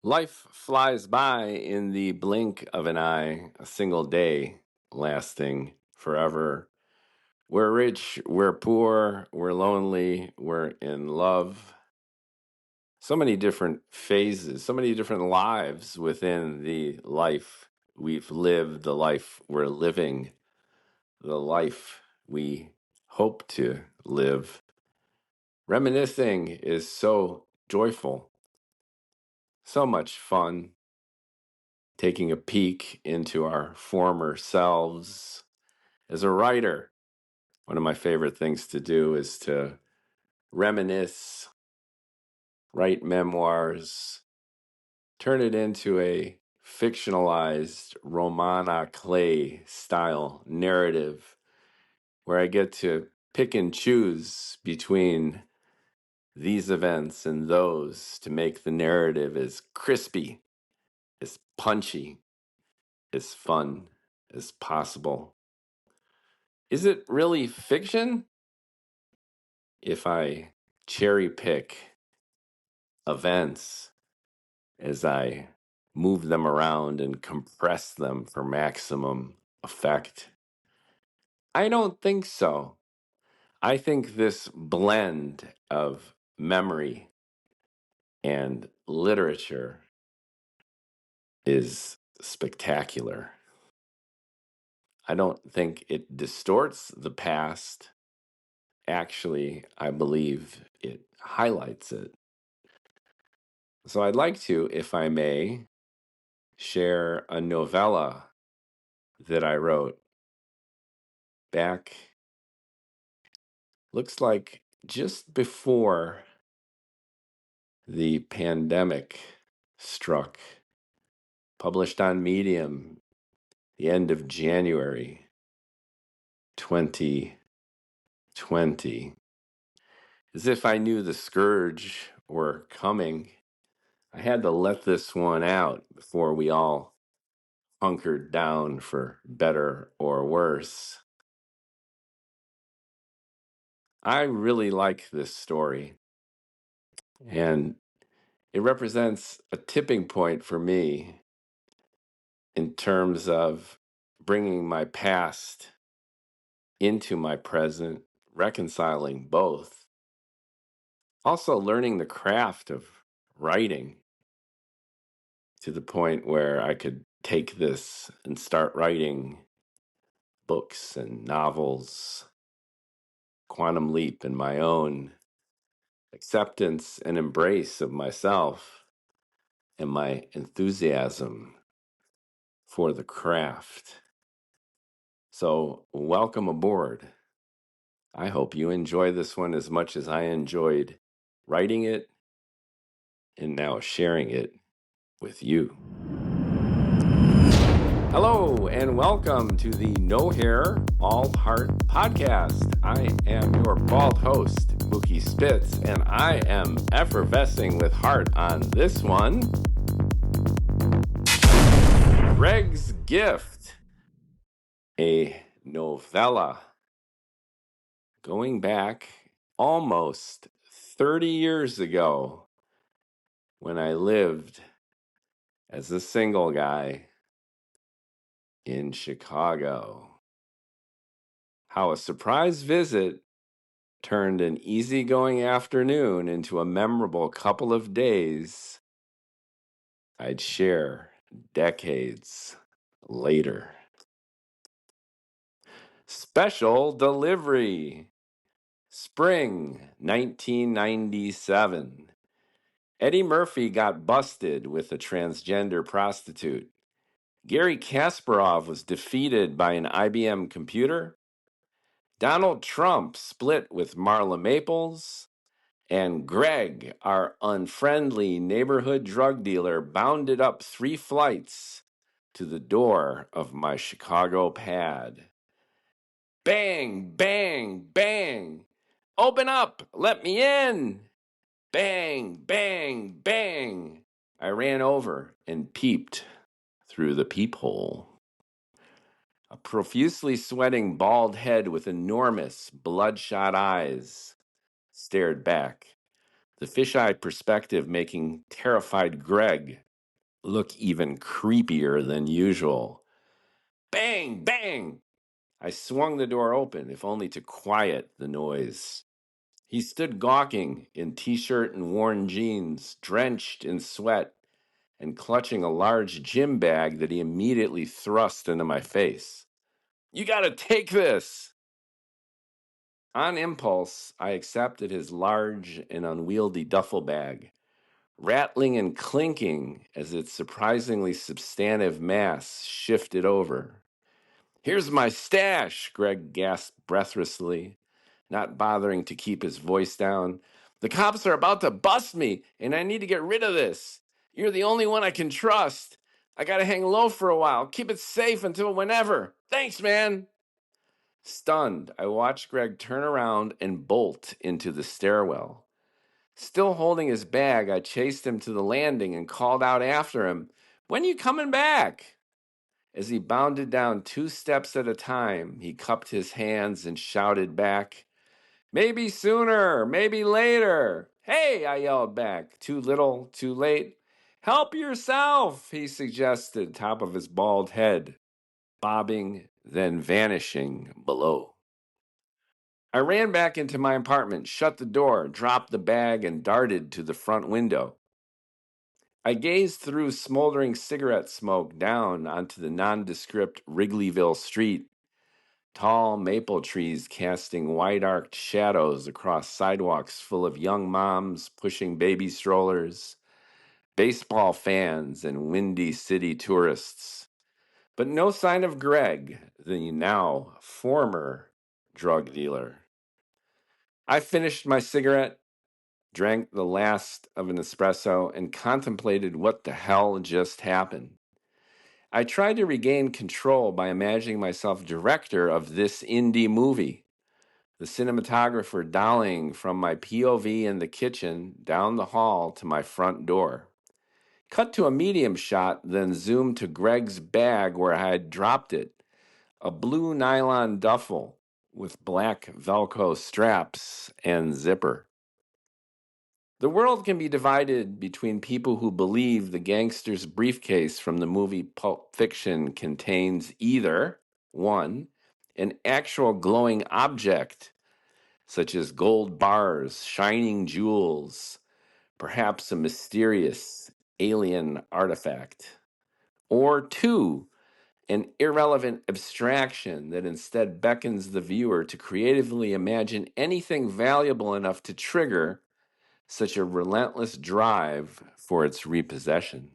Life flies by in the blink of an eye, a single day lasting forever. We're rich, we're poor, we're lonely, we're in love. So many different phases, so many different lives within the life we've lived, the life we're living, the life we hope to live. Reminiscing is so joyful, so much fun. Taking a peek into our former selves. As a writer, one of my favorite things to do is to reminisce, write memoirs, turn it into a fictionalized roman à clef style narrative where I get to pick and choose between these events and those to make the narrative as crispy, as punchy, as fun as possible. Is it really fiction if I cherry pick events as I move them around and compress them for maximum effect? I don't think so. I think this blend of memory and literature is spectacular. I don't think it distorts the past. Actually, I believe it highlights it. So I'd like to, if I may, share a novella that I wrote back, looks like just before the pandemic struck, published on Medium the end of January 2020. As if I knew the scourge were coming, I had to let this one out before we all hunkered down for better or worse. I really like this story, and it represents a tipping point for me in terms of bringing my past into my present, reconciling both. Also, learning the craft of writing to the point where I could take this and start writing books and novels, quantum leap in my own acceptance and embrace of myself and my enthusiasm for the craft. So, welcome aboard. I hope you enjoy this one as much as I enjoyed writing it and now sharing it with you. Hello, and welcome to the No Hair, All Heart podcast. I am your bald host, Mookie Spitz, and I am effervescing with heart on this one. Greg's Gift, a novella going back almost 30 years ago when I lived as a single guy in Chicago. How a surprise visit turned an easygoing afternoon into a memorable couple of days I'd share decades later. Special delivery. Spring 1997. Eddie Murphy got busted with a transgender prostitute. Gary Kasparov was defeated by an IBM computer. Donald Trump split with Marla Maples. And Greg, our unfriendly neighborhood drug dealer, bounded up 3 flights to the door of my Chicago pad. Bang, bang, bang. Open up, let me in. Bang, bang, bang. I ran over and peeped through the peephole. A profusely sweating bald head with enormous bloodshot eyes stared back, the fisheye perspective making terrified Greg look even creepier than usual. Bang, bang! I swung the door open, if only to quiet the noise. He stood gawking in t-shirt and worn jeans, drenched in sweat, and clutching a large gym bag that he immediately thrust into my face. You gotta take this! On impulse, I accepted his large and unwieldy duffel bag, rattling and clinking as its surprisingly substantive mass shifted over. Here's my stash, Greg gasped breathlessly, not bothering to keep his voice down. The cops are about to bust me, and I need to get rid of this. You're the only one I can trust. I gotta hang low for a while. Keep it safe until whenever. Thanks, man. Stunned, I watched Greg turn around and bolt into the stairwell. Still holding his bag, I chased him to the landing and called out after him, When you coming back? As he bounded down 2 steps at a time, he cupped his hands and shouted back, Maybe sooner, maybe later. Hey, I yelled back, too little, too late. Help yourself, he suggested, top of his bald head, bobbing, then vanishing below. I ran back into my apartment, shut the door, dropped the bag, and darted to the front window. I gazed through smoldering cigarette smoke down onto the nondescript Wrigleyville street, tall maple trees casting wide-arced shadows across sidewalks full of young moms pushing baby strollers, baseball fans, and windy city tourists. But no sign of Greg, the now former drug dealer. I finished my cigarette, drank the last of an espresso, and contemplated what the hell just happened. I tried to regain control by imagining myself director of this indie movie, the cinematographer dollying from my POV in the kitchen down the hall to my front door. Cut to a medium shot, then zoom to Greg's bag where I had dropped it, a blue nylon duffel with black Velcro straps and zipper. The world can be divided between people who believe the gangster's briefcase from the movie Pulp Fiction contains either, 1, an actual glowing object, such as gold bars, shining jewels, perhaps a mysterious alien artifact, or 2, an irrelevant abstraction that instead beckons the viewer to creatively imagine anything valuable enough to trigger such a relentless drive for its repossession.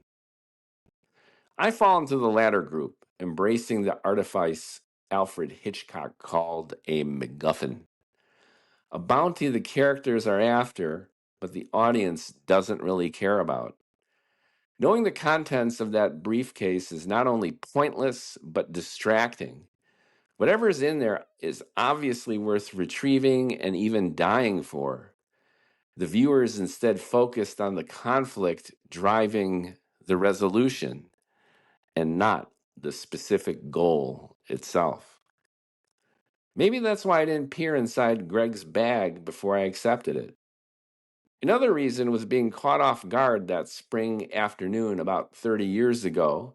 I fall into the latter group, embracing the artifice Alfred Hitchcock called a MacGuffin, a bounty the characters are after, but the audience doesn't really care about. Knowing the contents of that briefcase is not only pointless, but distracting. Whatever is in there is obviously worth retrieving and even dying for. The viewer is instead focused on the conflict driving the resolution and not the specific goal itself. Maybe that's why I didn't peer inside Greg's bag before I accepted it. Another reason was being caught off guard that spring afternoon about 30 years ago,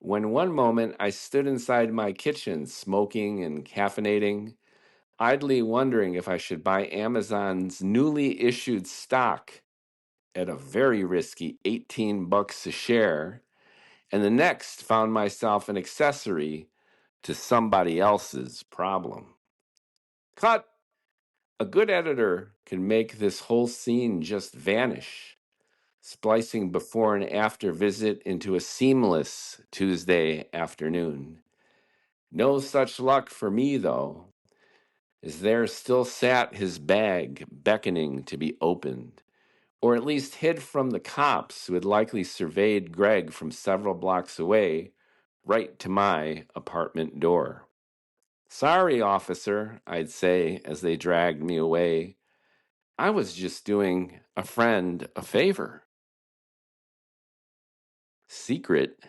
when one moment I stood inside my kitchen smoking and caffeinating, idly wondering if I should buy Amazon's newly issued stock at a very risky $18 a share, and the next found myself an accessory to somebody else's problem. Cut! A good editor can make this whole scene just vanish, splicing before and after visit into a seamless Tuesday afternoon. No such luck for me, though, as there still sat his bag beckoning to be opened, or at least hid from the cops who had likely surveyed Greg from several blocks away, right to my apartment door. Sorry, officer, I'd say as they dragged me away. I was just doing a friend a favor. Secret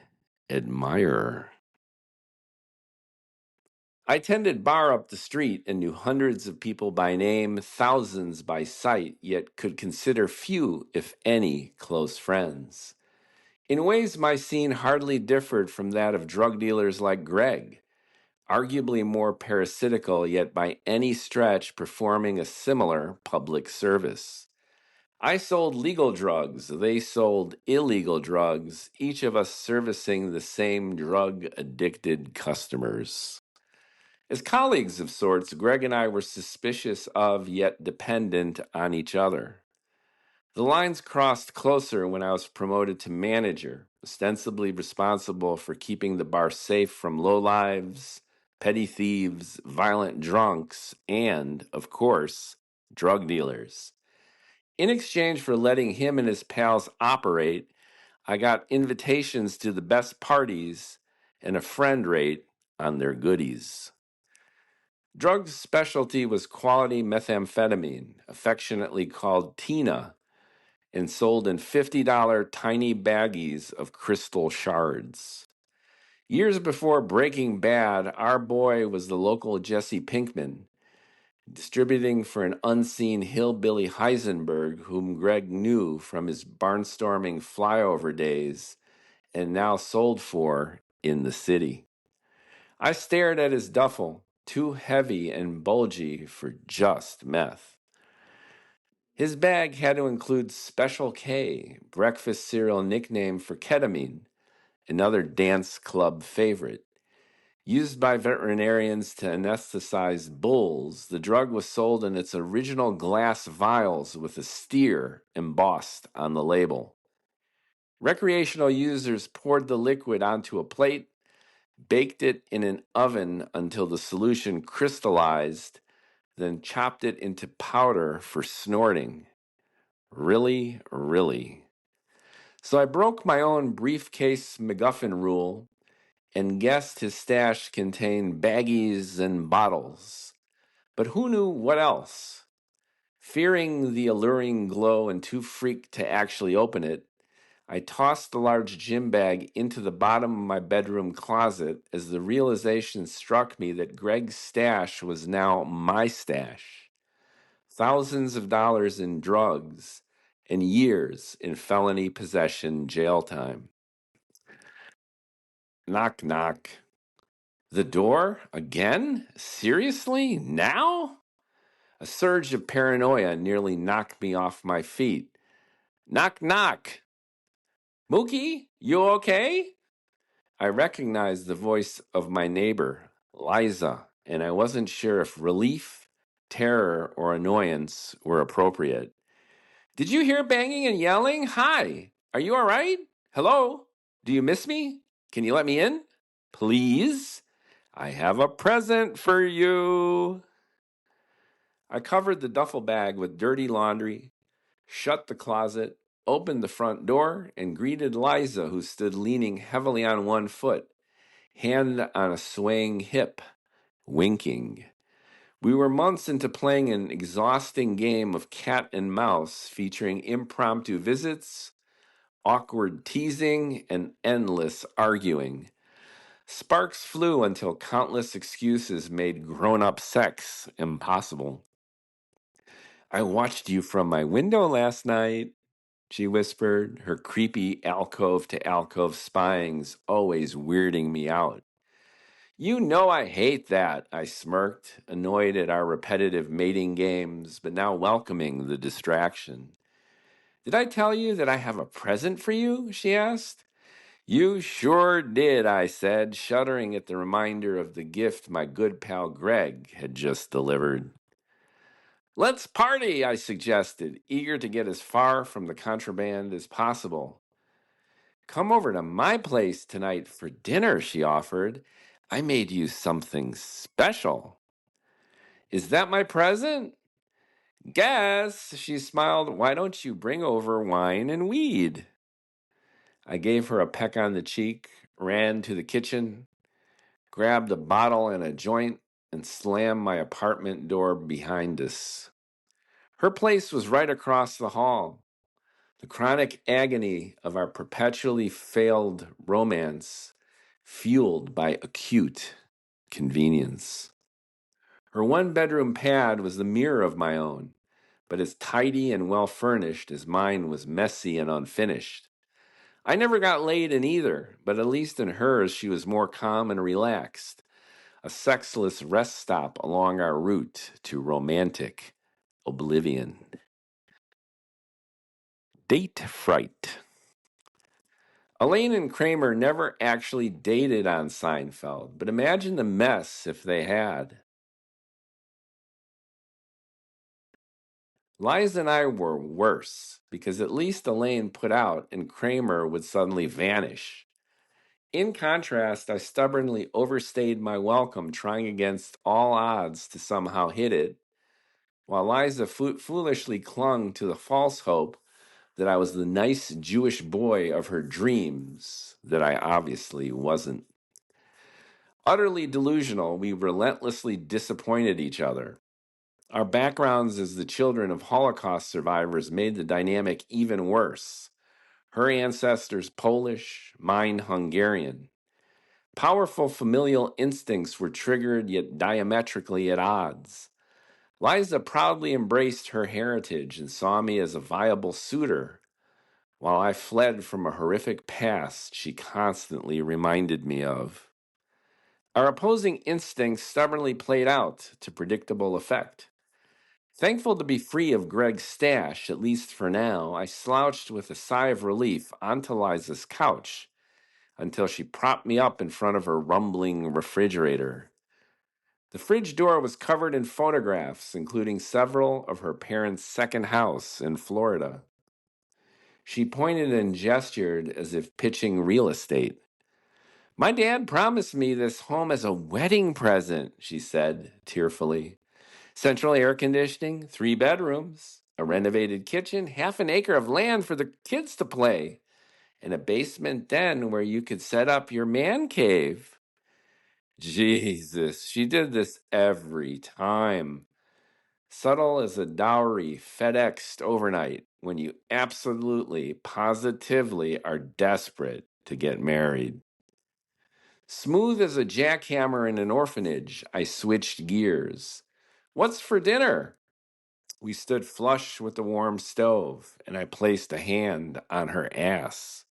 admirer. I tended bar up the street and knew hundreds of people by name, thousands by sight, yet could consider few, if any, close friends. In ways, my scene hardly differed from that of drug dealers like Greg, arguably more parasitical, yet by any stretch performing a similar public service. I sold legal drugs, they sold illegal drugs, each of us servicing the same drug addicted customers. As colleagues of sorts, Greg and I were suspicious of, yet dependent on each other. The lines crossed closer when I was promoted to manager, ostensibly responsible for keeping the bar safe from lowlives, petty thieves, violent drunks, and, of course, drug dealers. In exchange for letting him and his pals operate, I got invitations to the best parties and a friend rate on their goodies. Drug's specialty was quality methamphetamine, affectionately called Tina, and sold in $50 tiny baggies of crystal shards. Years before Breaking Bad, our boy was the local Jesse Pinkman, distributing for an unseen hillbilly Heisenberg whom Greg knew from his barnstorming flyover days and now sold for in the city. I stared at his duffel, too heavy and bulgy for just meth. His bag had to include Special K, breakfast cereal nickname for ketamine, another dance club favorite. Used by veterinarians to anesthetize bulls, the drug was sold in its original glass vials with a steer embossed on the label. Recreational users poured the liquid onto a plate, baked it in an oven until the solution crystallized, then chopped it into powder for snorting. Really, really. So I broke my own briefcase MacGuffin rule and guessed his stash contained baggies and bottles. But who knew what else? Fearing the alluring glow and too freaked to actually open it, I tossed the large gym bag into the bottom of my bedroom closet as the realization struck me that Greg's stash was now my stash. Thousands of dollars in drugs and years in felony possession jail time. Knock, knock. The door? Again? Seriously? Now? A surge of paranoia nearly knocked me off my feet. Knock, knock. Mookie, you okay? I recognized the voice of my neighbor, Liza, and I wasn't sure if relief, terror, or annoyance were appropriate. Did you hear banging and yelling? Hi, are you all right? Hello? Do you miss me? Can you let me in? Please? I have a present for you. I covered the duffel bag with dirty laundry, shut the closet, opened the front door, and greeted Liza, who stood leaning heavily on one foot, hand on a swaying hip, winking. We were months into playing an exhausting game of cat and mouse featuring impromptu visits, awkward teasing, and endless arguing. Sparks flew until countless excuses made grown-up sex impossible. I watched you from my window last night, she whispered, her creepy alcove-to-alcove spyings always weirding me out. You know I hate that, I smirked, annoyed at our repetitive mating games, but now welcoming the distraction. Did I tell you that I have a present for you? She asked. You sure did, I said, shuddering at the reminder of the gift my good pal Greg had just delivered. Let's party, I suggested, eager to get as far from the contraband as possible. Come over to my place tonight for dinner, she offered. I made you something special. Is that my present? Guess, she smiled. Why don't you bring over wine and weed? I gave her a peck on the cheek, ran to the kitchen, grabbed a bottle and a joint, and slammed my apartment door behind us. Her place was right across the hall. The chronic agony of our perpetually failed romance, fueled by acute convenience. Her one-bedroom pad was the mirror of my own, but as tidy and well-furnished as mine was messy and unfinished. I never got laid in either, but at least in hers she was more calm and relaxed, a sexless rest stop along our route to romantic oblivion. Date fright. Elaine and Kramer never actually dated on Seinfeld, but imagine the mess if they had. Liza and I were worse, because at least Elaine put out and Kramer would suddenly vanish. In contrast, I stubbornly overstayed my welcome, trying against all odds to somehow hit it, while Liza foolishly clung to the false hope that I was the nice Jewish boy of her dreams, that I obviously wasn't. Utterly delusional, we relentlessly disappointed each other. Our backgrounds as the children of Holocaust survivors made the dynamic even worse. Her ancestors Polish, mine Hungarian. Powerful familial instincts were triggered yet diametrically at odds. Liza proudly embraced her heritage and saw me as a viable suitor, while I fled from a horrific past she constantly reminded me of. Our opposing instincts stubbornly played out to predictable effect. Thankful to be free of Greg's stash, at least for now, I slouched with a sigh of relief onto Liza's couch until she propped me up in front of her rumbling refrigerator. The fridge door was covered in photographs, including several of her parents' second house in Florida. She pointed and gestured as if pitching real estate. My dad promised me this home as a wedding present, she said tearfully. Central air conditioning, 3 bedrooms, a renovated kitchen, half an acre of land for the kids to play, and a basement den where you could set up your man cave. Jesus, she did this every time. Subtle as a dowry FedExed overnight when you absolutely, positively are desperate to get married. Smooth as a jackhammer in an orphanage, I switched gears. What's for dinner? We stood flush with the warm stove, and I placed a hand on her ass.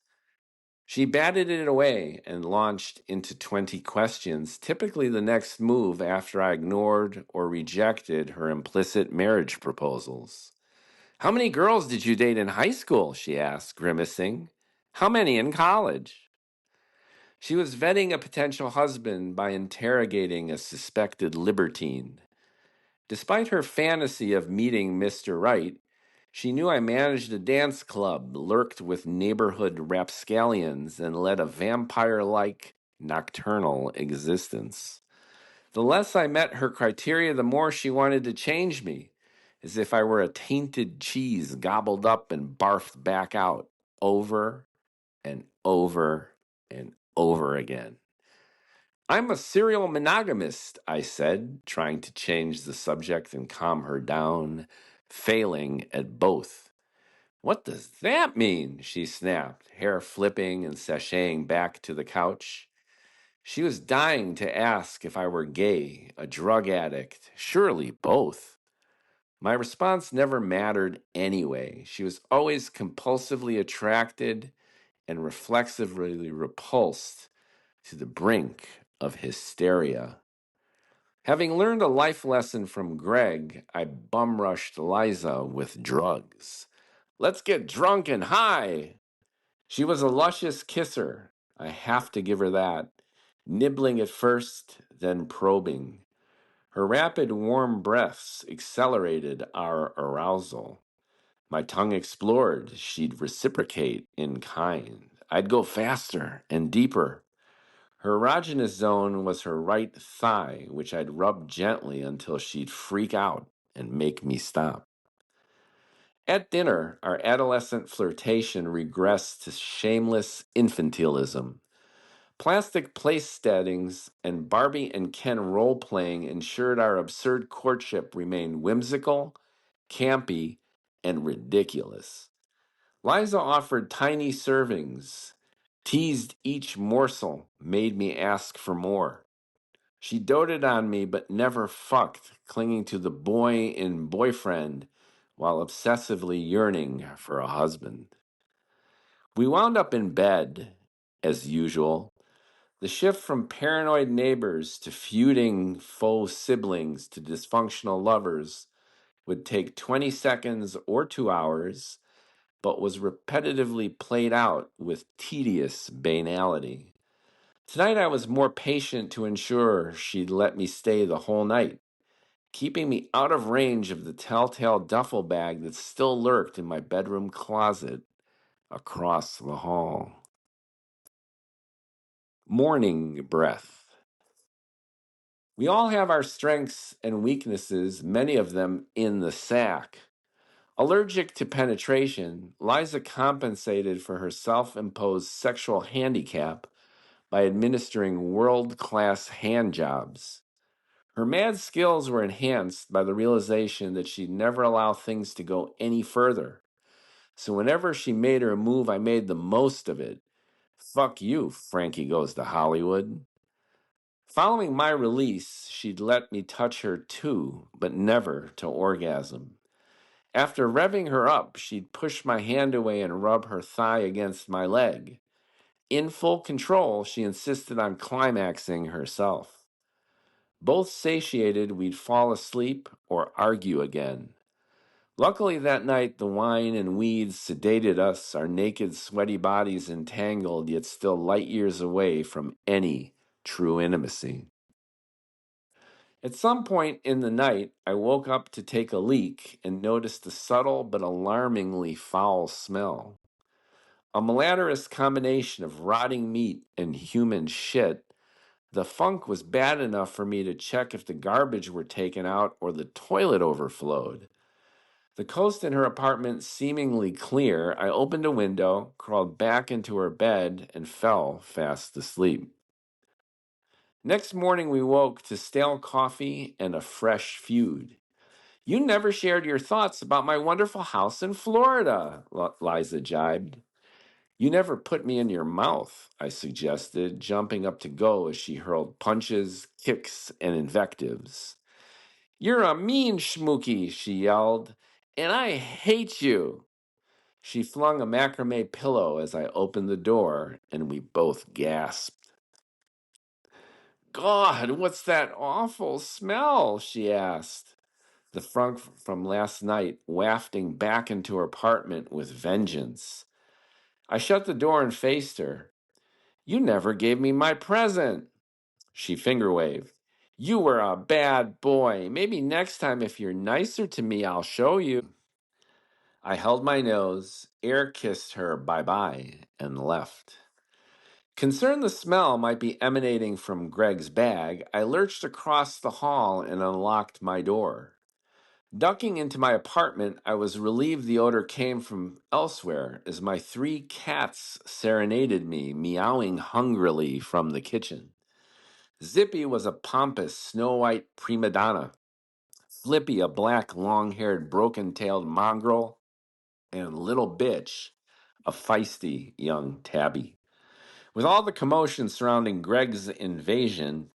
She batted it away and launched into 20 questions, typically the next move after I ignored or rejected her implicit marriage proposals. How many girls did you date in high school? She asked, grimacing. How many in college? She was vetting a potential husband by interrogating a suspected libertine. Despite her fantasy of meeting Mr. Right, she knew I managed a dance club, lurked with neighborhood rapscallions, and led a vampire-like nocturnal existence. The less I met her criteria, the more she wanted to change me, as if I were a tainted cheese gobbled up and barfed back out, over and over and over again. I'm a serial monogamist, I said, trying to change the subject and calm her down, failing at both. What does that mean? She snapped, hair flipping and sashaying back to the couch. She was dying to ask if I were gay, a drug addict, surely both. My response never mattered anyway. She was always compulsively attracted and reflexively repulsed to the brink of hysteria. Having learned a life lesson from Greg, I bum rushed Liza with drugs. Let's get drunk and high. She was a luscious kisser. I have to give her that. Nibbling at first, then probing. Her rapid, warm breaths accelerated our arousal. My tongue explored. She'd reciprocate in kind. I'd go faster and deeper. Her erogenous zone was her right thigh, which I'd rub gently until she'd freak out and make me stop. At dinner, our adolescent flirtation regressed to shameless infantilism. Plastic place settings and Barbie and Ken role-playing ensured our absurd courtship remained whimsical, campy, and ridiculous. Liza offered tiny servings, teased each morsel, made me ask for more. She doted on me but never fucked, clinging to the boy in boyfriend while obsessively yearning for a husband. We wound up in bed, as usual. The shift from paranoid neighbors to feuding faux siblings to dysfunctional lovers would take 20 seconds or 2 hours, but was repetitively played out with tedious banality. Tonight I was more patient to ensure she'd let me stay the whole night, keeping me out of range of the telltale duffel bag that still lurked in my bedroom closet across the hall. Morning breath. We all have our strengths and weaknesses, many of them in the sack. Allergic to penetration, Liza compensated for her self imposed sexual handicap by administering world class hand jobs. Her mad skills were enhanced by the realization that she'd never allow things to go any further. So whenever she made her move, I made the most of it. Fuck you, Frankie Goes to Hollywood. Following my release, she'd let me touch her too, but never to orgasm. After revving her up, she'd push my hand away and rub her thigh against my leg. In full control, she insisted on climaxing herself. Both satiated, we'd fall asleep or argue again. Luckily that night, the wine and weeds sedated us, our naked, sweaty bodies entangled, yet still light years away from any true intimacy. At some point in the night, I woke up to take a leak and noticed a subtle but alarmingly foul smell. A malodorous combination of rotting meat and human shit. The funk was bad enough for me to check if the garbage were taken out or the toilet overflowed. The coast in her apartment seemingly clear, I opened a window, crawled back into her bed, and fell fast asleep. Next morning, we woke to stale coffee and a fresh feud. You never shared your thoughts about my wonderful house in Florida, Liza jibed. You never put me in your mouth, I suggested, jumping up to go as she hurled punches, kicks, and invectives. You're a mean schmookie, she yelled, and I hate you. She flung a macrame pillow as I opened the door, and we both gasped. God, what's that awful smell? She asked, the funk from last night wafting back into her apartment with vengeance. I shut the door and faced her. You never gave me my present. She finger waved. You were a bad boy. Maybe next time, if you're nicer to me, I'll show you. I held my nose, air kissed her bye-bye, and left. Concerned the smell might be emanating from Greg's bag, I lurched across the hall and unlocked my door. Ducking into my apartment, I was relieved the odor came from elsewhere as my 3 cats serenaded me, meowing hungrily from the kitchen. Zippy was a pompous, snow-white prima donna. Flippy, a black, long-haired, broken-tailed mongrel. And Little Bitch, a feisty young tabby. With all the commotion surrounding Greg's invasion,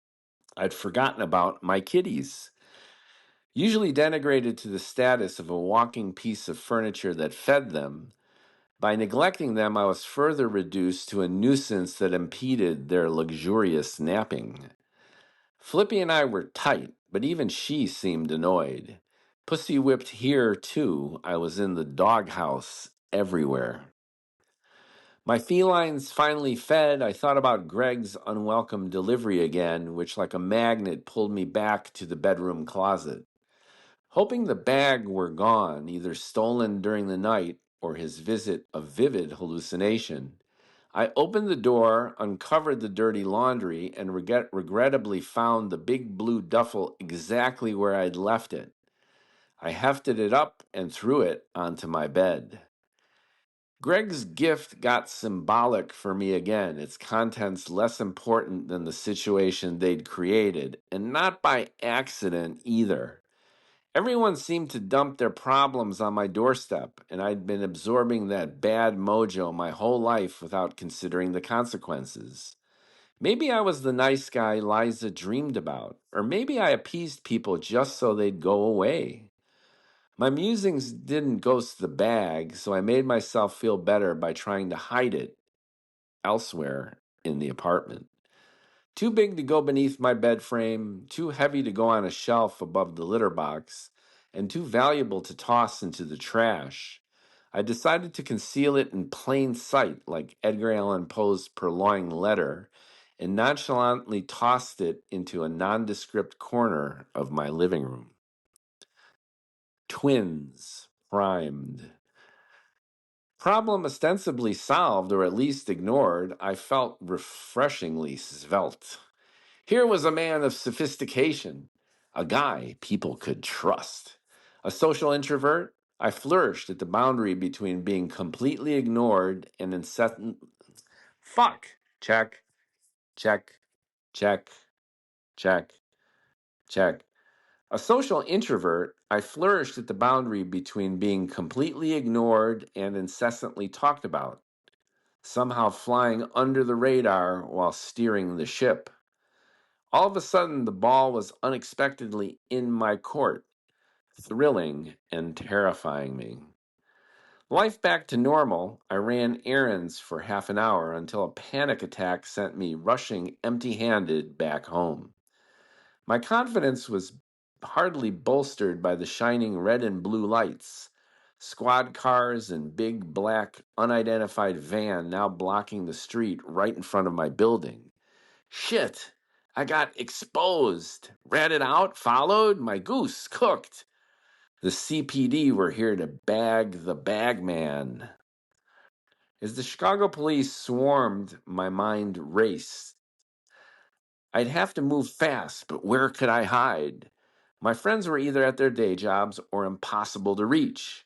I'd forgotten about my kitties. Usually denigrated to the status of a walking piece of furniture that fed them, by neglecting them I was further reduced to a nuisance that impeded their luxurious napping. Flippy and I were tight, but even she seemed annoyed. Pussy whipped here, too. I was in the doghouse everywhere. My felines finally fed, I thought about Greg's unwelcome delivery again, which like a magnet pulled me back to the bedroom closet. Hoping the bag were gone, either stolen during the night or his visit a vivid hallucination, I opened the door, uncovered the dirty laundry, and regrettably found the big blue duffel exactly where I'd left it. I hefted it up and threw it onto my bed. Greg's gift got symbolic for me again, its contents less important than the situation they'd created, and not by accident either. Everyone seemed to dump their problems on my doorstep, and I'd been absorbing that bad mojo my whole life without considering the consequences. Maybe I was the nice guy Liza dreamed about, or maybe I appeased people just so they'd go away. My musings didn't ghost the bag, so I made myself feel better by trying to hide it elsewhere in the apartment. Too big to go beneath my bed frame, too heavy to go on a shelf above the litter box, and too valuable to toss into the trash. I decided to conceal it in plain sight, like Edgar Allan Poe's purloined letter, and nonchalantly tossed it into a nondescript corner of my living room. Twins, primed. Problem ostensibly solved, or at least ignored, I felt refreshingly svelte. Here was a man of sophistication, a guy people could trust. A social introvert, I flourished at the boundary between being completely ignored and incessant. Fuck! Check, check, check, check, check. A social introvert, I flourished at the boundary between being completely ignored and incessantly talked about, somehow flying under the radar while steering the ship. All of a sudden, the ball was unexpectedly in my court, thrilling and terrifying me. Life back to normal, I ran errands for half an hour until a panic attack sent me rushing empty handed back home. My confidence was hardly bolstered by the shining red and blue lights, squad cars and big black unidentified van now blocking the street right in front of my building. Shit! I got exposed, ratted out, followed, my goose cooked. The CPD were here to bag the bagman. As the Chicago police swarmed, my mind raced. I'd have to move fast, but where could I hide? My friends were either at their day jobs or impossible to reach.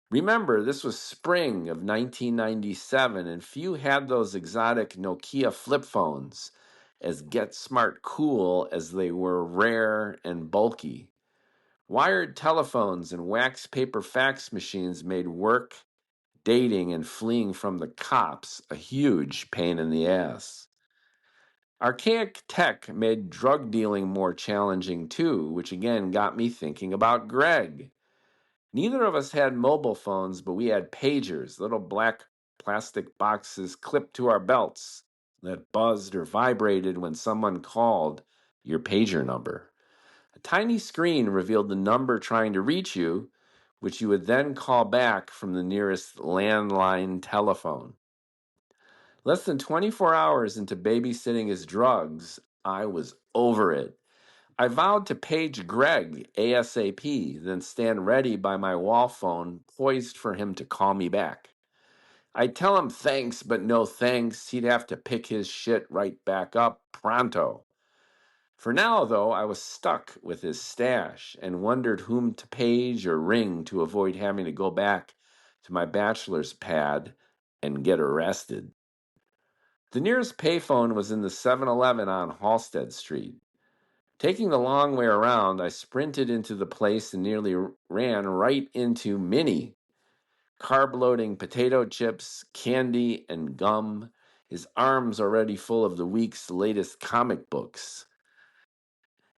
Remember, this was spring of 1997, and few had those exotic Nokia flip phones, as get smart cool as they were rare and bulky. Wired telephones and wax paper fax machines made work, dating, and fleeing from the cops a huge pain in the ass. Archaic tech made drug dealing more challenging too, which again got me thinking about Greg. Neither of us had mobile phones, but we had pagers, little black plastic boxes clipped to our belts that buzzed or vibrated when someone called your pager number. A tiny screen revealed the number trying to reach you, which you would then call back from the nearest landline telephone. Less than 24 hours into babysitting his drugs, I was over it. I vowed to page Greg ASAP, then stand ready by my wall phone, poised for him to call me back. I'd tell him thanks, but no thanks. He'd have to pick his shit right back up pronto. For now, though, I was stuck with his stash and wondered whom to page or ring to avoid having to go back to my bachelor's pad and get arrested. The nearest payphone was in the 7-Eleven on Halsted Street. Taking the long way around, I sprinted into the place and nearly ran right into Minnie, carb-loading potato chips, candy, and gum, his arms already full of the week's latest comic books.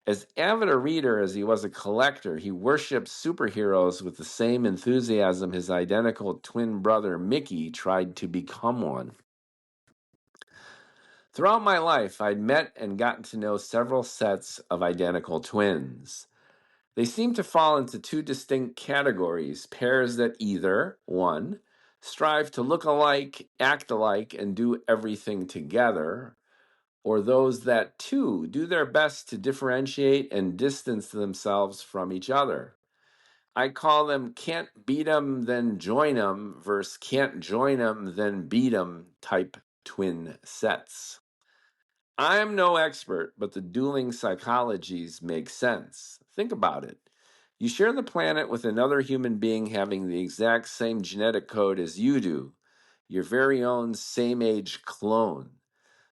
As avid a reader as he was a collector, he worshipped superheroes with the same enthusiasm his identical twin brother Mickey tried to become one. Throughout my life, I'd met and gotten to know several sets of identical twins. They seem to fall into two distinct categories: pairs that either, 1, strive to look alike, act alike, and do everything together, or those that, 2, do their best to differentiate and distance themselves from each other. I call them can't beat 'em, then join 'em versus can't join 'em, then beat 'em type twin sets. I'm no expert, but the dueling psychologies make sense. Think about it. You share the planet with another human being having the exact same genetic code as you do, your very own same age clone.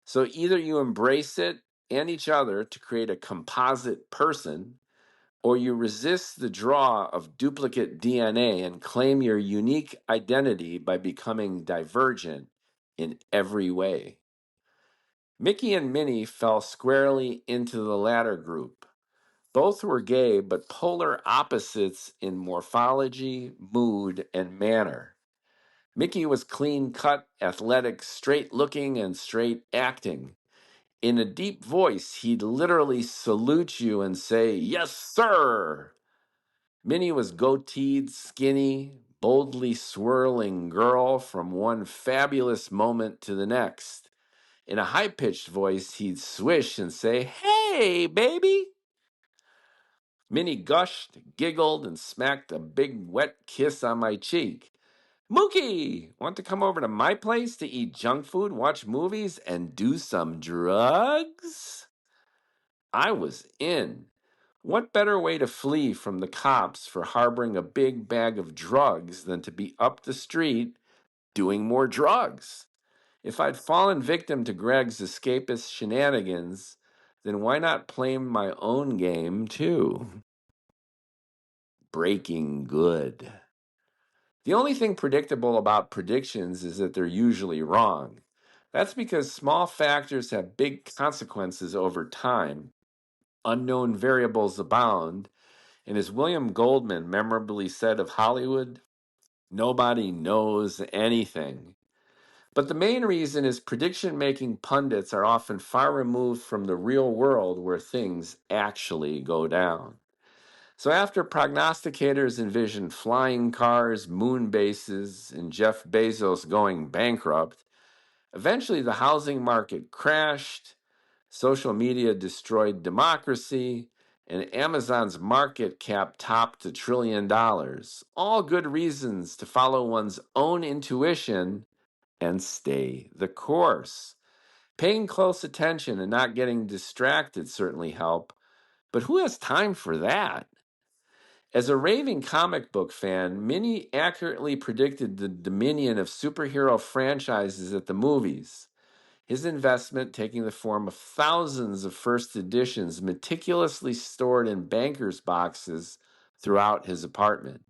So either you embrace it and each other to create a composite person, or you resist the draw of duplicate DNA and claim your unique identity by becoming divergent in every way. Mickey and Minnie fell squarely into the latter group. Both were gay, but polar opposites in morphology, mood, and manner. Mickey was clean cut, athletic, straight looking, and straight acting. In a deep voice, he'd literally salute you and say, "Yes, sir." Minnie was goateed, skinny, boldly swirling girl from one fabulous moment to the next. In a high pitched voice, he'd swish and say, "Hey, baby." Minnie gushed, giggled, and smacked a big wet kiss on my cheek. "Mookie, want to come over to my place to eat junk food, watch movies, and do some drugs?" I was in. What better way to flee from the cops for harboring a big bag of drugs than to be up the street doing more drugs? If I'd fallen victim to Greg's escapist shenanigans, then why not play my own game too? Breaking good. The only thing predictable about predictions is that they're usually wrong. That's because small factors have big consequences over time. Unknown variables abound, and as William Goldman memorably said of Hollywood, nobody knows anything. But the main reason is prediction making pundits are often far removed from the real world where things actually go down. So after prognosticators envisioned flying cars, moon bases, and Jeff Bezos going bankrupt, eventually the housing market crashed, social media destroyed democracy, and Amazon's market cap topped $1 trillion. All good reasons to follow one's own intuition and stay the course. Paying close attention and not getting distracted certainly help, but who has time for that? As a raving comic book fan, Minnie accurately predicted the dominion of superhero franchises at the movies, his investment taking the form of thousands of first editions meticulously stored in banker's boxes throughout his apartment.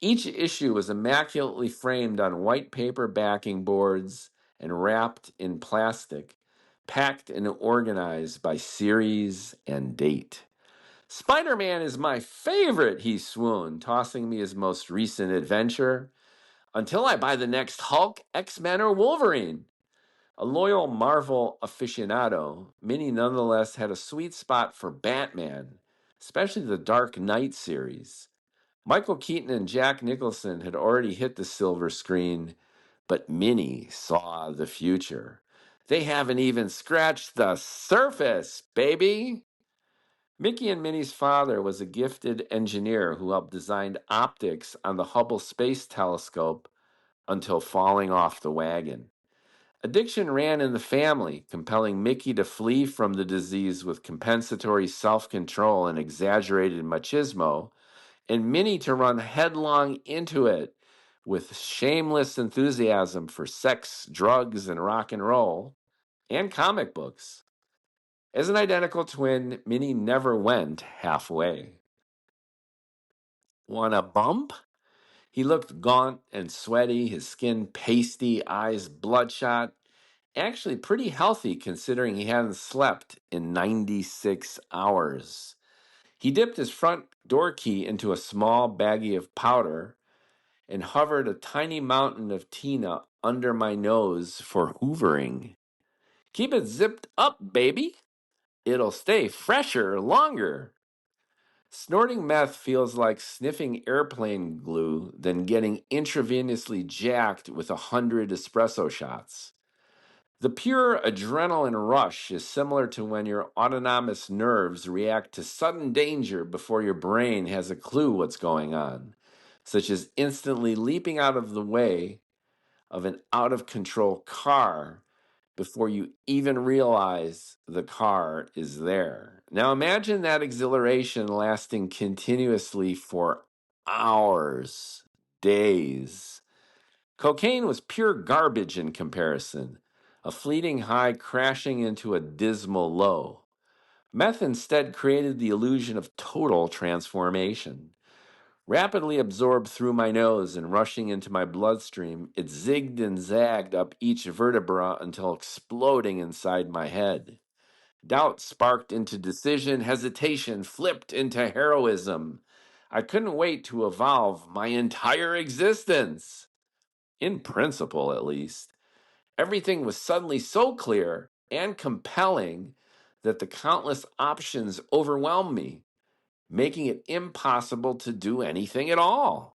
Each issue was immaculately framed on white paper backing boards and wrapped in plastic, packed and organized by series and date. "Spider-Man is my favorite," he swooned, tossing me his most recent adventure. "Until I buy the next Hulk, X-Men, or Wolverine." A loyal Marvel aficionado, Minnie nonetheless had a sweet spot for Batman, especially the Dark Knight series. Michael Keaton and Jack Nicholson had already hit the silver screen, but Minnie saw the future. "They haven't even scratched the surface, baby." Mickey and Minnie's father was a gifted engineer who helped design optics on the Hubble Space Telescope until falling off the wagon. Addiction ran in the family, compelling Mickey to flee from the disease with compensatory self-control and exaggerated machismo, and Minnie to run headlong into it with shameless enthusiasm for sex, drugs, and rock and roll, and comic books. As an identical twin, Minnie never went halfway. "Want a bump?" He looked gaunt and sweaty, his skin pasty, eyes bloodshot. Actually, pretty healthy considering he hadn't slept in 96 hours. He dipped his front door key into a small baggie of powder and hovered a tiny mountain of Tina under my nose for hoovering. "Keep it zipped up, baby. It'll stay fresher longer." Snorting meth feels like sniffing airplane glue than getting intravenously jacked with 100 espresso shots. The pure adrenaline rush is similar to when your autonomous nerves react to sudden danger before your brain has a clue what's going on, such as instantly leaping out of the way of an out of control car before you even realize the car is there. Now imagine that exhilaration lasting continuously for hours, days. Cocaine was pure garbage in comparison, a fleeting high crashing into a dismal low. Meth instead created the illusion of total transformation. Rapidly absorbed through my nose and rushing into my bloodstream, it zigged and zagged up each vertebra until exploding inside my head. Doubt sparked into decision, hesitation flipped into heroism. I couldn't wait to evolve my entire existence. In principle, at least. Everything was suddenly so clear and compelling that the countless options overwhelmed me, making it impossible to do anything at all.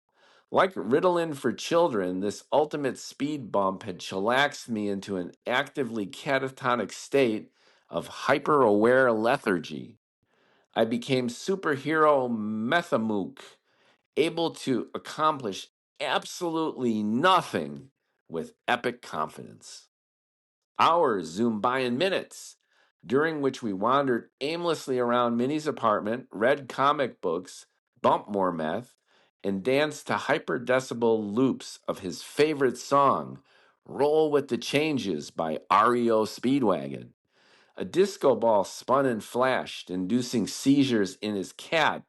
Like Ritalin for children, this ultimate speed bump had chillaxed me into an actively catatonic state of hyper-aware lethargy. I became superhero Methamook, able to accomplish absolutely nothing with epic confidence. Hours zoomed by in minutes, during which we wandered aimlessly around Minnie's apartment, read comic books, bumped more meth, and danced to hyperdecibel loops of his favorite song, Roll with the Changes by REO Speedwagon. A disco ball spun and flashed, inducing seizures in his cat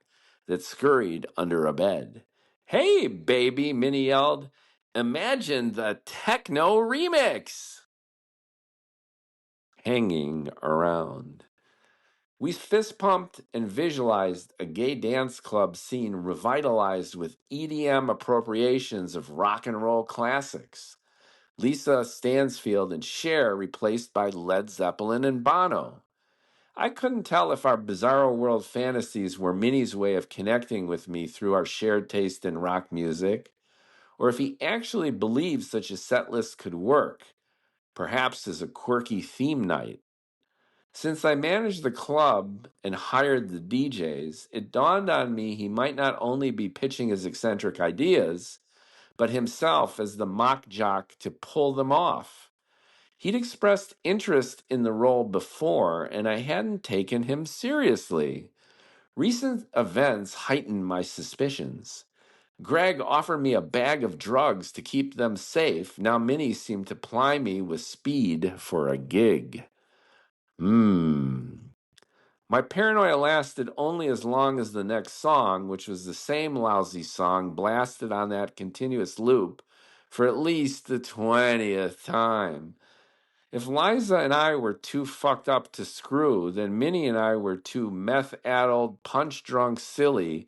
that scurried under a bed. Hey, baby, Minnie yelled. Imagine the techno remix! Hanging around. We fist pumped and visualized a gay dance club scene revitalized with EDM appropriations of rock and roll classics. Lisa Stansfield and Cher replaced by Led Zeppelin and Bono. I couldn't tell if our bizarro world fantasies were Minnie's way of connecting with me through our shared taste in rock music, or if he actually believed such a set list could work, perhaps as a quirky theme night. Since I managed the club and hired the DJs, it dawned on me he might not only be pitching his eccentric ideas, but himself as the mock jock to pull them off. He'd expressed interest in the role before, and I hadn't taken him seriously. Recent events heightened my suspicions. Greg offered me a bag of drugs to keep them safe. Now Minnie seemed to ply me with speed for a gig. My paranoia lasted only as long as the next song, which was the same lousy song blasted on that continuous loop for at least the 20th time. If Liza and I were too fucked up to screw, then Minnie and I were too meth-addled, punch-drunk silly,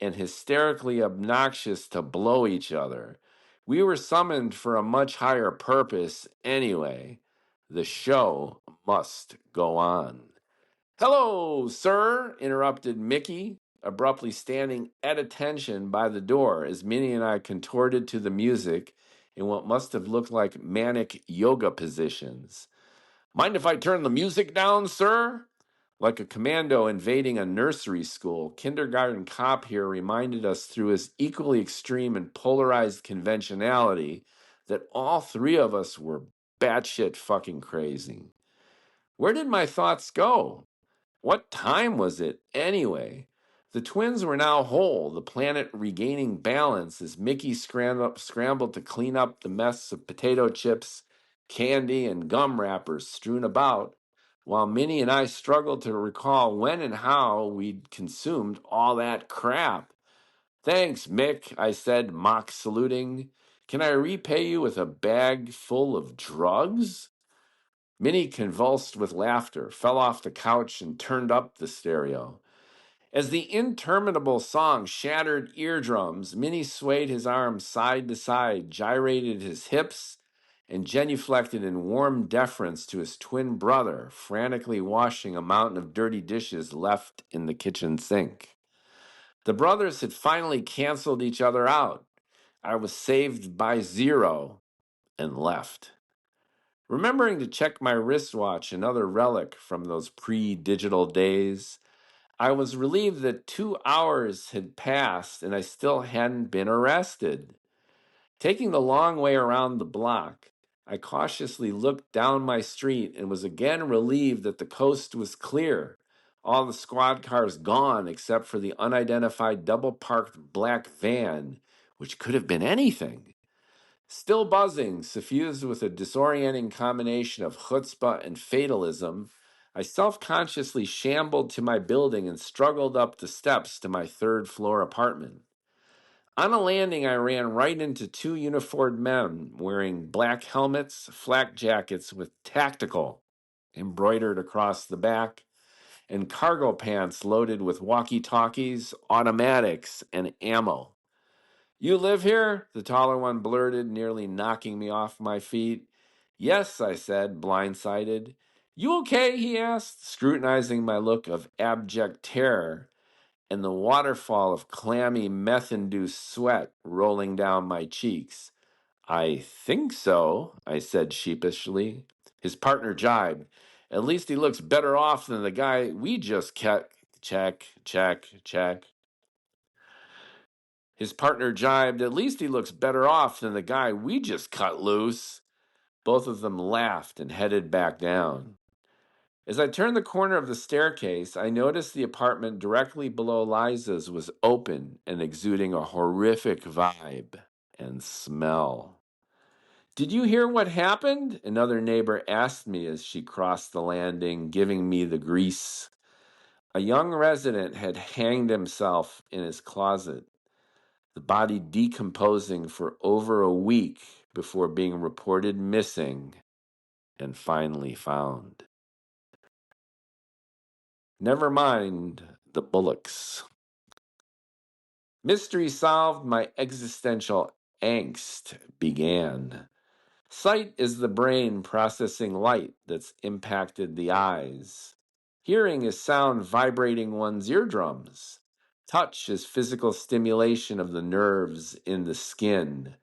and hysterically obnoxious to blow each other. We were summoned for a much higher purpose anyway. The show must go on. Hello, sir, interrupted Mickey, abruptly standing at attention by the door as Minnie and I contorted to the music in what must have looked like manic yoga positions. Mind if I turn the music down, sir? Like a commando invading a nursery school, kindergarten cop here reminded us through his equally extreme and polarized conventionality that all three of us were batshit fucking crazy. Where did my thoughts go? What time was it, anyway? The twins were now whole, the planet regaining balance as Mickey scrambled to clean up the mess of potato chips, candy, and gum wrappers strewn about, while Minnie and I struggled to recall when and how we'd consumed all that crap. Thanks, Mick, I said, mock saluting. Can I repay you with a bag full of drugs? Minnie convulsed with laughter, fell off the couch, and turned up the stereo. As the interminable song shattered eardrums, Minnie swayed his arms side to side, gyrated his hips, and genuflected in warm deference to his twin brother, frantically washing a mountain of dirty dishes left in the kitchen sink. The brothers had finally canceled each other out. I was saved by zero and left. Remembering to check my wristwatch, another relic from those pre-digital days, I was relieved that 2 hours had passed and I still hadn't been arrested. Taking the long way around the block, I cautiously looked down my street and was again relieved that the coast was clear, all the squad cars gone except for the unidentified double-parked black van, which could have been anything. Still buzzing, suffused with a disorienting combination of chutzpah and fatalism, I self-consciously shambled to my building and struggled up the steps to my third-floor apartment. On a landing, I ran right into two uniformed men wearing black helmets, flak jackets with tactical embroidered across the back, and cargo pants loaded with walkie-talkies, automatics, and ammo. "You live here?" the taller one blurted, nearly knocking me off my feet. "Yes," I said, blindsided. "You okay?" he asked, scrutinizing my look of abject terror and the waterfall of clammy meth-induced sweat rolling down my cheeks. "I think so," I said sheepishly. His partner jibed. "At least he looks better off than the guy we just kept." Check, check, check. His partner jibed. "At least he looks better off than the guy we just cut loose." Both of them laughed and headed back down. As I turned the corner of the staircase, I noticed the apartment directly below Liza's was open and exuding a horrific vibe and smell. "Did you hear what happened?" another neighbor asked me as she crossed the landing, giving me the grease. A young resident had hanged himself in his closet, the body decomposing for over a week before being reported missing and finally found. Never mind the bullocks. Mystery solved, my existential angst began. Sight is the brain processing light that's impacted the eyes. Hearing is sound vibrating one's eardrums. Touch is physical stimulation of the nerves in the skin.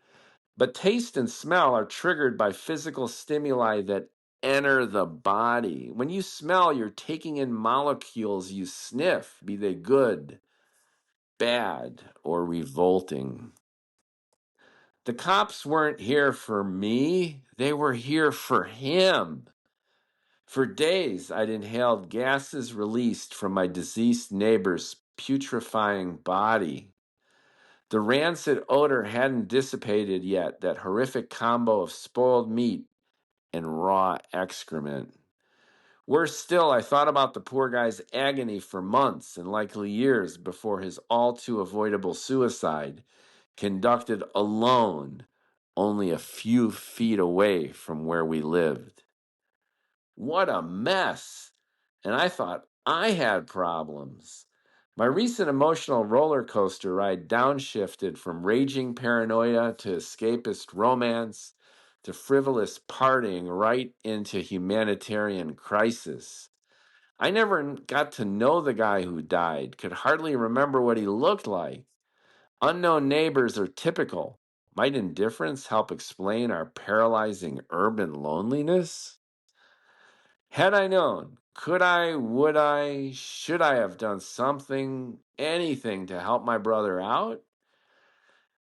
But taste and smell are triggered by physical stimuli that enter the body. When you smell, you're taking in molecules you sniff, be they good, bad, or revolting. The cops weren't here for me, they were here for him. For days, I'd inhaled gases released from my deceased neighbor's putrefying body. The rancid odor hadn't dissipated yet, that horrific combo of spoiled meat and raw excrement. Worse still, I thought about the poor guy's agony for months and likely years before his all too avoidable suicide, conducted alone, only a few feet away from where we lived. What a mess! And I thought I had problems. My recent emotional roller coaster ride downshifted from raging paranoia to escapist romance to frivolous partying right into humanitarian crisis. I never got to know the guy who died, could hardly remember what he looked like. Unknown neighbors are typical. Might indifference help explain our paralyzing urban loneliness? Had I known, could I, would I, should I have done something, anything to help my brother out?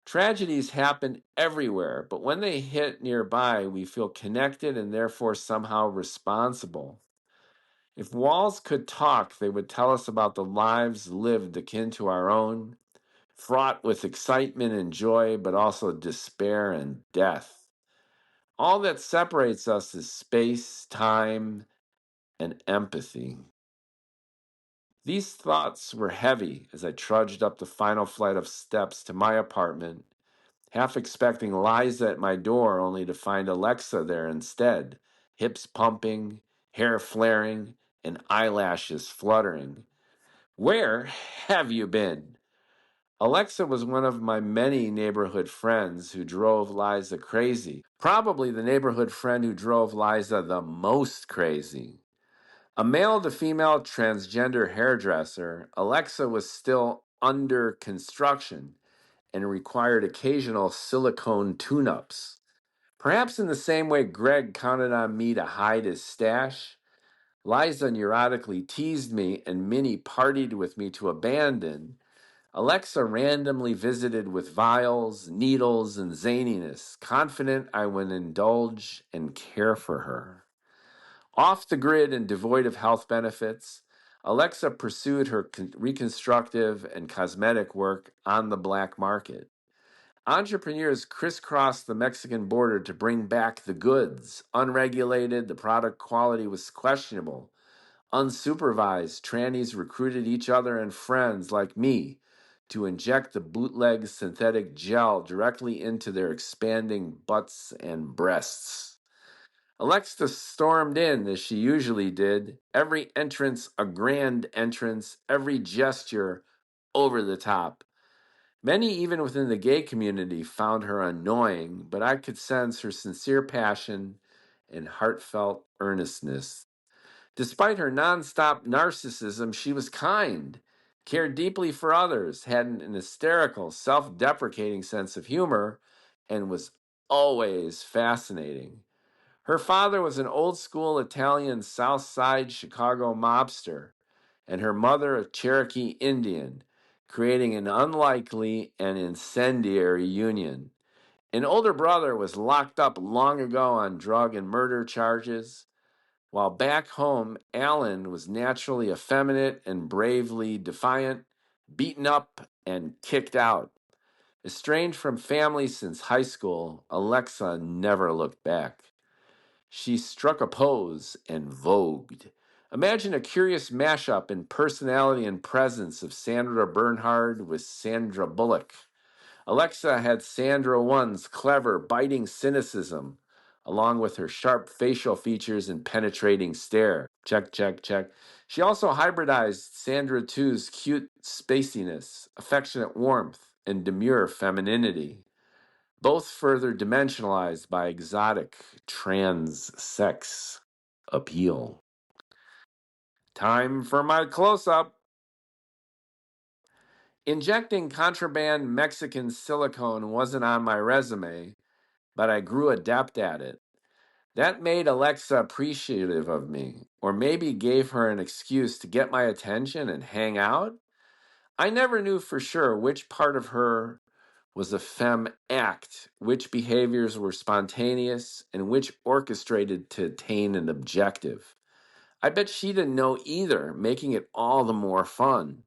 Tragedies happen everywhere, but when they hit nearby, we feel connected and therefore somehow responsible. If walls could talk, they would tell us about the lives lived akin to our own, fraught with excitement and joy, but also despair and death. All that separates us is space, time, and empathy. These thoughts were heavy as I trudged up the final flight of steps to my apartment, half expecting Liza at my door only to find Alexa there instead, hips pumping, hair flaring, and eyelashes fluttering. "Where have you been?" Alexa was one of my many neighborhood friends who drove Liza crazy. Probably the neighborhood friend who drove Liza the most crazy. A male to female transgender hairdresser, Alexa was still under construction and required occasional silicone tune-ups. Perhaps in the same way Greg counted on me to hide his stash, Liza neurotically teased me and Minnie partied with me to abandon. Alexa randomly visited with vials, needles, and zaniness, confident I would indulge and care for her. Off the grid and devoid of health benefits, Alexa pursued her reconstructive and cosmetic work on the black market. Entrepreneurs crisscrossed the Mexican border to bring back the goods. Unregulated, the product quality was questionable. Unsupervised, trannies recruited each other and friends like me to inject the bootleg synthetic gel directly into their expanding butts and breasts. Alexa stormed in as she usually did, every entrance a grand entrance, every gesture over the top. Many, even within the gay community, found her annoying, but I could sense her sincere passion and heartfelt earnestness. Despite her nonstop narcissism, she was kind, cared deeply for others, had an hysterical, self deprecating sense of humor, and was always fascinating. Her father was an old school Italian South Side Chicago mobster, and her mother a Cherokee Indian, creating an unlikely and incendiary union. An older brother was locked up long ago on drug and murder charges, while back home, Alan was naturally effeminate and bravely defiant, beaten up and kicked out. Estranged from family since high school, Alexa never looked back. She struck a pose and vogued. Imagine a curious mashup in personality and presence of Sandra Bernhard with Sandra Bullock. Alexa had Sandra One's clever, biting cynicism, along with her sharp facial features and penetrating stare. Check, check, check. She also hybridized Sandra Two's cute spaciness, affectionate warmth, and demure femininity, both further dimensionalized by exotic trans sex appeal. Time for my close up. Injecting contraband Mexican silicone wasn't on my resume, but I grew adept at it. That made Alexa appreciative of me, or maybe gave her an excuse to get my attention and hang out. I never knew for sure which part of her was a femme act, which behaviors were spontaneous, and which orchestrated to attain an objective. I bet she didn't know either, making it all the more fun.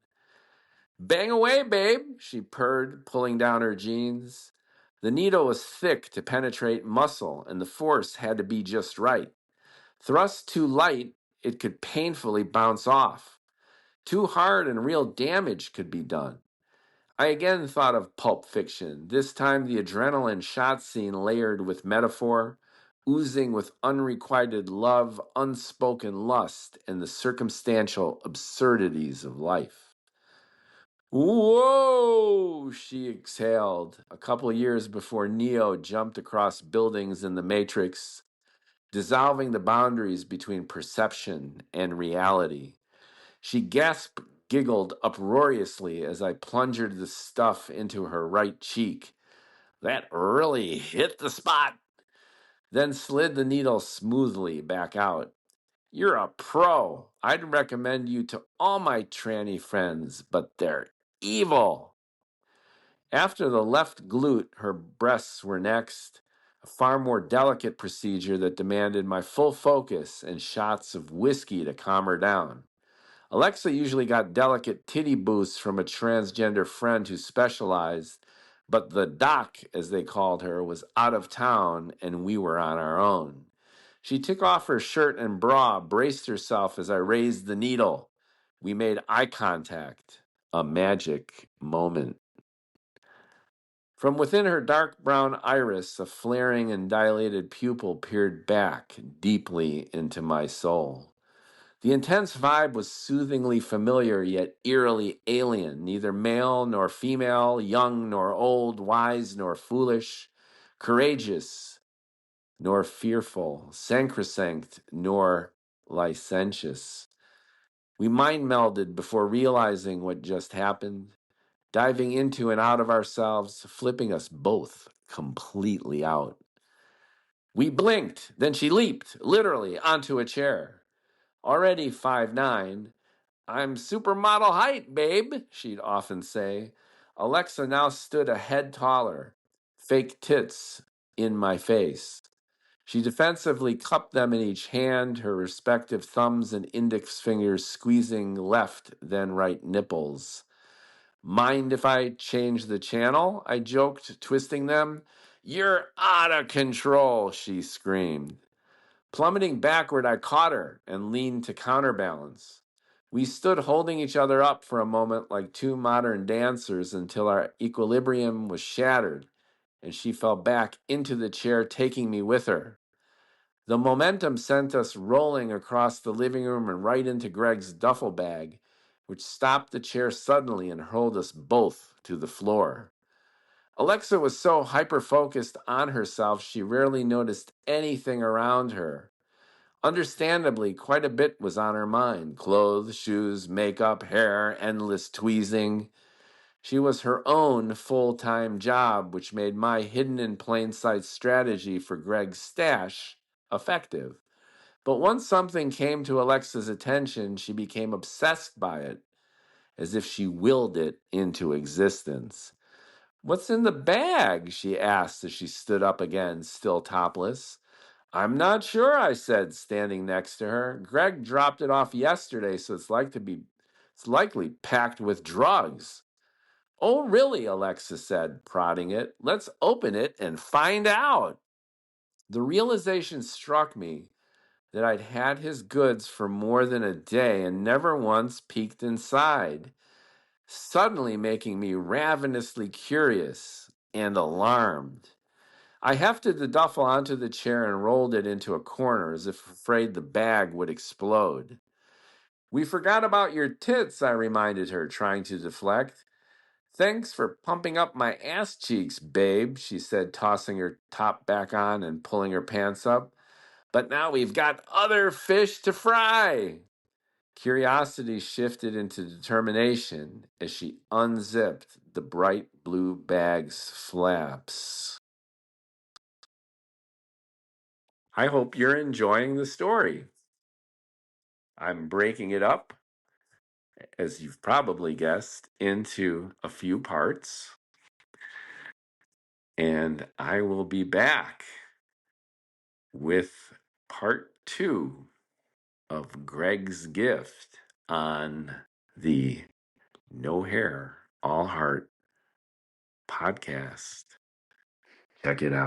Bang away, babe, she purred, pulling down her jeans. The needle was thick to penetrate muscle, and the force had to be just right. Thrust too light, it could painfully bounce off. Too hard and real damage could be done. I again thought of Pulp Fiction, this time the adrenaline shot scene layered with metaphor, oozing with unrequited love, unspoken lust, and the circumstantial absurdities of life. Whoa, she exhaled, a couple years before Neo jumped across buildings in the Matrix, dissolving the boundaries between perception and reality. She gasped, giggled uproariously as I plunged the stuff into her right cheek. That really hit the spot. Then slid the needle smoothly back out. You're a pro. I'd recommend you to all my tranny friends, but they're evil. After the left glute, her breasts were next, a far more delicate procedure that demanded my full focus and shots of whiskey to calm her down. Alexa usually got delicate titty boosts from a transgender friend who specialized, but the doc, as they called her, was out of town and we were on our own. She took off her shirt and bra, braced herself as I raised the needle. We made eye contact, a magic moment. From within her dark brown iris, a flaring and dilated pupil peered back deeply into my soul. The intense vibe was soothingly familiar yet eerily alien, neither male nor female, young nor old, wise nor foolish, courageous nor fearful, sacrosanct nor licentious. We mind melded before realizing what just happened, diving into and out of ourselves, flipping us both completely out. We blinked, then she leaped, literally, onto a chair. Already 5'9", I'm supermodel height, babe, she'd often say. Alexa now stood a head taller, fake tits in my face. She defensively cupped them in each hand, her respective thumbs and index fingers squeezing left, then right nipples. Mind if I change the channel? I joked, twisting them. You're out of control, she screamed. Plummeting backward, I caught her and leaned to counterbalance. We stood holding each other up for a moment like two modern dancers until our equilibrium was shattered and she fell back into the chair, taking me with her. The momentum sent us rolling across the living room and right into Greg's duffel bag, which stopped the chair suddenly and hurled us both to the floor. Alexa was so hyper-focused on herself, she rarely noticed anything around her. Understandably, quite a bit was on her mind. Clothes, shoes, makeup, hair, endless tweezing. She was her own full-time job, which made my hidden in plain sight strategy for Greg's stash effective. But once something came to Alexa's attention, she became obsessed by it, as if she willed it into existence. "What's in the bag?" she asked as she stood up again, still topless. "I'm not sure," I said, standing next to her. "Greg dropped it off yesterday, so it's likely packed with drugs." "Oh, really?" Alexa said, prodding it. "Let's open it and find out." The realization struck me that I'd had his goods for more than a day and never once peeked inside, suddenly making me ravenously curious and alarmed. I hefted the duffel onto the chair and rolled it into a corner as if afraid the bag would explode. "We forgot about your tits," I reminded her, trying to deflect. "Thanks for pumping up my ass cheeks, babe," she said, tossing her top back on and pulling her pants up. "But now we've got other fish to fry." Curiosity shifted into determination as she unzipped the bright blue bag's flaps. I hope you're enjoying the story. I'm breaking it up, as you've probably guessed, into a few parts, and I will be back with part 2 of Greg's gift on the No Hair, All Heart podcast. Check it out.